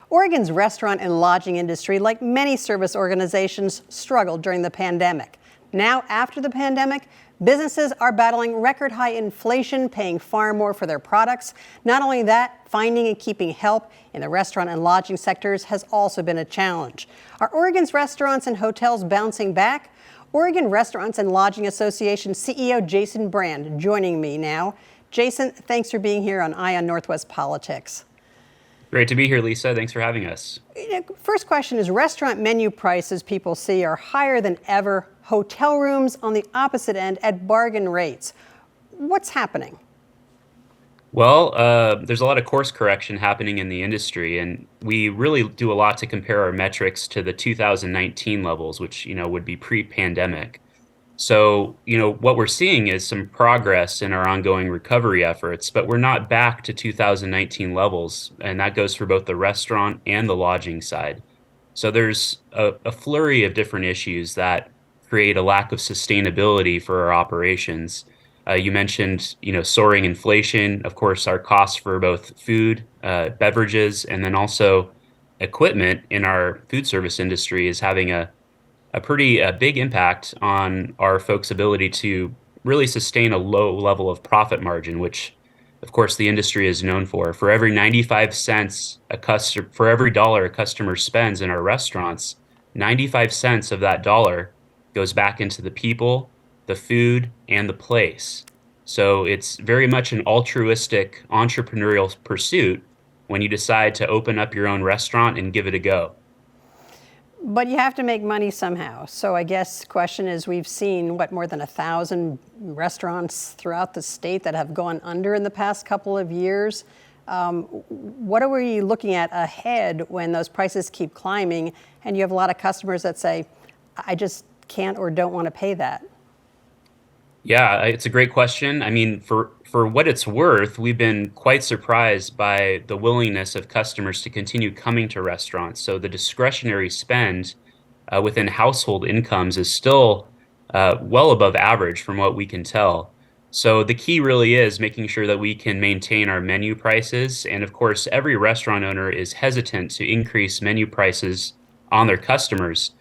Oregon's restaurant and lodging industry, like many service organizations, struggled during the pandemic. Now, after the pandemic, businesses are battling record high inflation, paying far more for their products. Not only that, finding and keeping help in the restaurant and lodging sectors has also been a challenge. Are Oregon's restaurants and hotels bouncing back? Oregon Restaurants and Lodging Association CEO Jason Brand joining me now. Jason, thanks for being here on Eye on Northwest Politics. Great to be here, Lisa. Thanks for having us. First question is, restaurant menu prices people see are higher than ever. Hotel rooms on the opposite end at bargain rates. What's happening? Well, there's a lot of course correction happening in the industry, and we really do a lot to compare our metrics to the 2019 levels, which, would be pre-pandemic. So, what we're seeing is some progress in our ongoing recovery efforts, but we're not back to 2019 levels, and that goes for both the restaurant and the lodging side. So there's a flurry of different issues that create a lack of sustainability for our operations. You mentioned, soaring inflation, of course, our costs for both food, beverages, and then also equipment in our food service industry is having a pretty big impact on our folks' ability to really sustain a low level of profit margin, which, of course, the industry is known for. For every 95 cents for every dollar a customer spends in our restaurants, 95 cents of that dollar goes back into the people, the food, and the place. So it's very much an altruistic entrepreneurial pursuit when you decide to open up your own restaurant and give it a go. But you have to make money somehow. So I guess the question is, we've seen, more than 1,000 restaurants throughout the state that have gone under in the past couple of years. What are we looking at ahead when those prices keep climbing and you have a lot of customers that say, I just can't or don't want to pay that? Yeah, it's a great question. I mean, for what it's worth, we've been quite surprised by the willingness of customers to continue coming to restaurants. So the discretionary spend within household incomes is still well above average from what we can tell. So the key really is making sure that we can maintain our menu prices. And of course, every restaurant owner is hesitant to increase menu prices on their customers.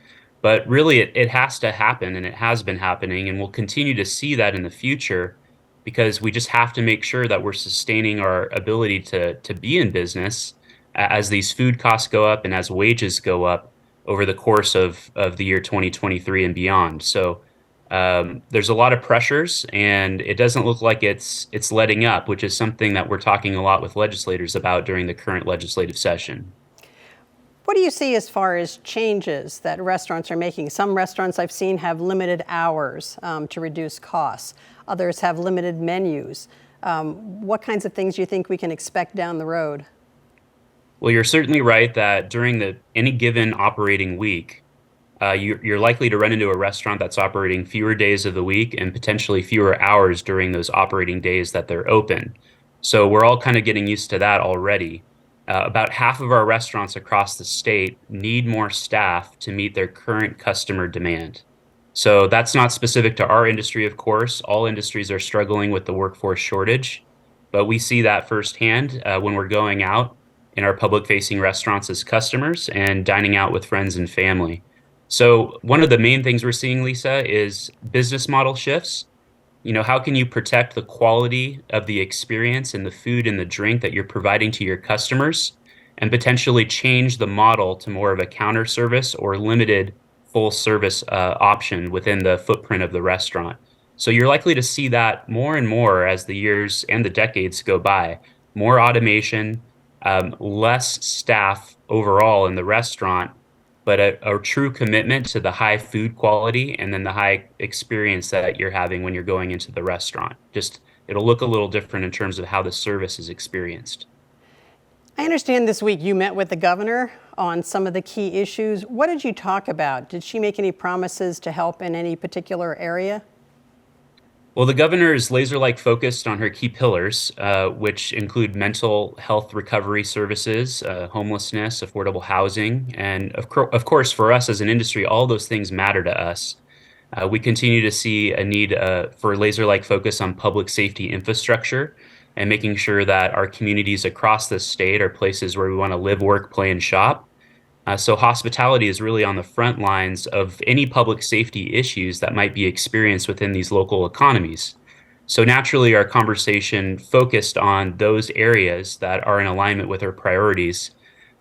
But really, it has to happen, and it has been happening, and we'll continue to see that in the future because we just have to make sure that we're sustaining our ability to be in business as these food costs go up and as wages go up over the course of the year 2023 and beyond. So there's a lot of pressures, and it doesn't look like it's letting up, which is something that we're talking a lot with legislators about during the current legislative session. What do you see as far as changes that restaurants are making? Some restaurants I've seen have limited hours to reduce costs. Others have limited menus. What kinds of things do you think we can expect down the road? Well, you're certainly right that during any given operating week, you're likely to run into a restaurant that's operating fewer days of the week and potentially fewer hours during those operating days that they're open. So we're all kind of getting used to that already. About half of our restaurants across the state need more staff to meet their current customer demand. So that's not specific to our industry, of course. All industries are struggling with the workforce shortage, but we see that firsthand when we're going out in our public-facing restaurants as customers and dining out with friends and family. So one of the main things we're seeing, Lisa, is business model shifts. How can you protect the quality of the experience and the food and the drink that you're providing to your customers and potentially change the model to more of a counter service or limited full service option within the footprint of the restaurant? So you're likely to see that more and more as the years and the decades go by. More automation, less staff overall in the restaurant, but a true commitment to the high food quality and then the high experience that you're having when you're going into the restaurant. Just, it'll look a little different in terms of how the service is experienced. I understand this week you met with the governor on some of the key issues. What did you talk about? Did she make any promises to help in any particular area? Well, the governor is laser-like focused on her key pillars, which include mental health recovery services, homelessness, affordable housing, and of course, for us as an industry, all those things matter to us. We continue to see a need for laser-like focus on public safety infrastructure and making sure that our communities across the state are places where we want to live, work, play, and shop. So hospitality is really on the front lines of any public safety issues that might be experienced within these local economies. So naturally, our conversation focused on those areas that are in alignment with our priorities.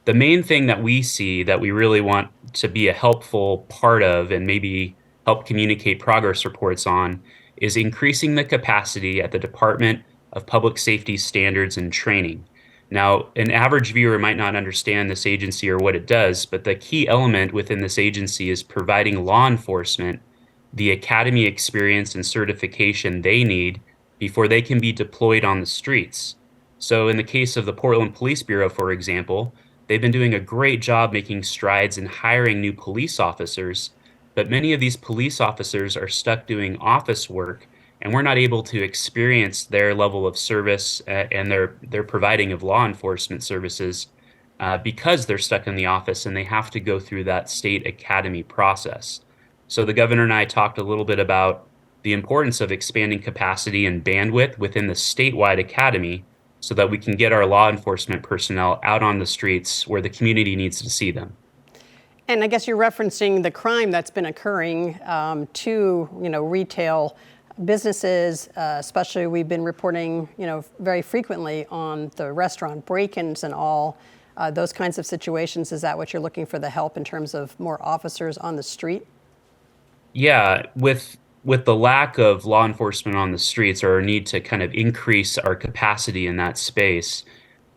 The main thing that we see that we really want to be a helpful part of and maybe help communicate progress reports on is increasing the capacity at the Department of Public Safety Standards and Training. Now, an average viewer might not understand this agency or what it does, but the key element within this agency is providing law enforcement the academy experience and certification they need before they can be deployed on the streets. So, in the case of the Portland Police Bureau, for example, they've been doing a great job making strides in hiring new police officers, but many of these police officers are stuck doing office work, and we're not able to experience their level of service and their providing of law enforcement services because they're stuck in the office and they have to go through that state academy process. So the governor and I talked a little bit about the importance of expanding capacity and bandwidth within the statewide academy so that we can get our law enforcement personnel out on the streets where the community needs to see them. And I guess you're referencing the crime that's been occurring to, retail businesses, especially we've been reporting, very frequently on the restaurant break-ins and all those kinds of situations. Is that what you're looking for, the help in terms of more officers on the street? Yeah, with the lack of law enforcement on the streets or our need to kind of increase our capacity in that space,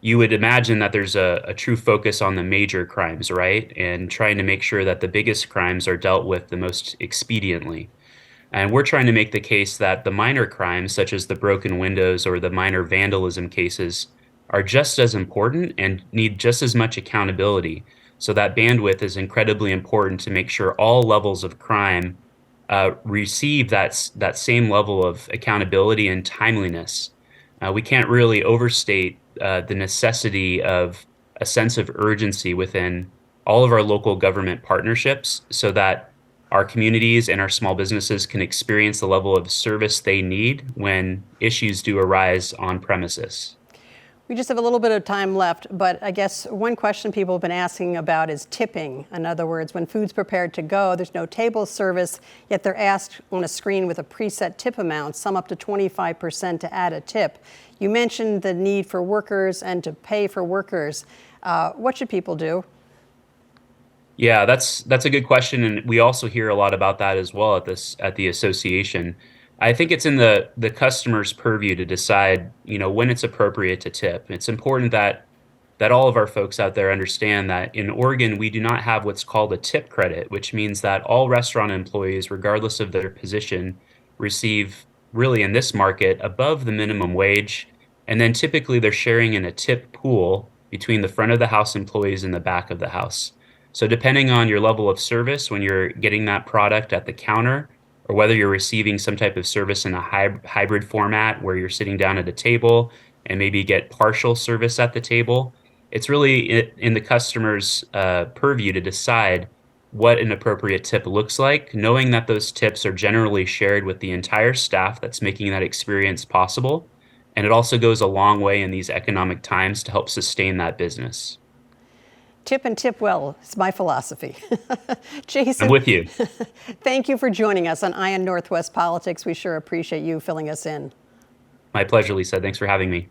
you would imagine that there's a true focus on the major crimes, right? And trying to make sure that the biggest crimes are dealt with the most expediently. And we're trying to make the case that the minor crimes, such as the broken windows or the minor vandalism cases, are just as important and need just as much accountability. So that bandwidth is incredibly important to make sure all levels of crime receive that same level of accountability and timeliness. We can't really overstate the necessity of a sense of urgency within all of our local government partnerships so that our communities and our small businesses can experience the level of service they need when issues do arise on premises. We just have a little bit of time left, but I guess one question people have been asking about is tipping. In other words, when food's prepared to go, there's no table service, yet they're asked on a screen with a preset tip amount, some up to 25% to add a tip. You mentioned the need for workers and to pay for workers. What should people do? Yeah, that's a good question, and we also hear a lot about that as well at the association. I think it's in the customer's purview to decide, when it's appropriate to tip. It's important that all of our folks out there understand that in Oregon, we do not have what's called a tip credit, which means that all restaurant employees, regardless of their position, receive really in this market above the minimum wage. And then typically they're sharing in a tip pool between the front of the house employees and the back of the house. So depending on your level of service when you're getting that product at the counter, or whether you're receiving some type of service in a hybrid format where you're sitting down at a table and maybe get partial service at the table, it's really in the customer's purview to decide what an appropriate tip looks like, knowing that those tips are generally shared with the entire staff that's making that experience possible. And it also goes a long way in these economic times to help sustain that business. Tip and tip well, it's my philosophy. Jason, I'm with you. Thank you for joining us on Eye on Northwest Politics. We sure appreciate you filling us in. My pleasure, Lisa. Thanks for having me.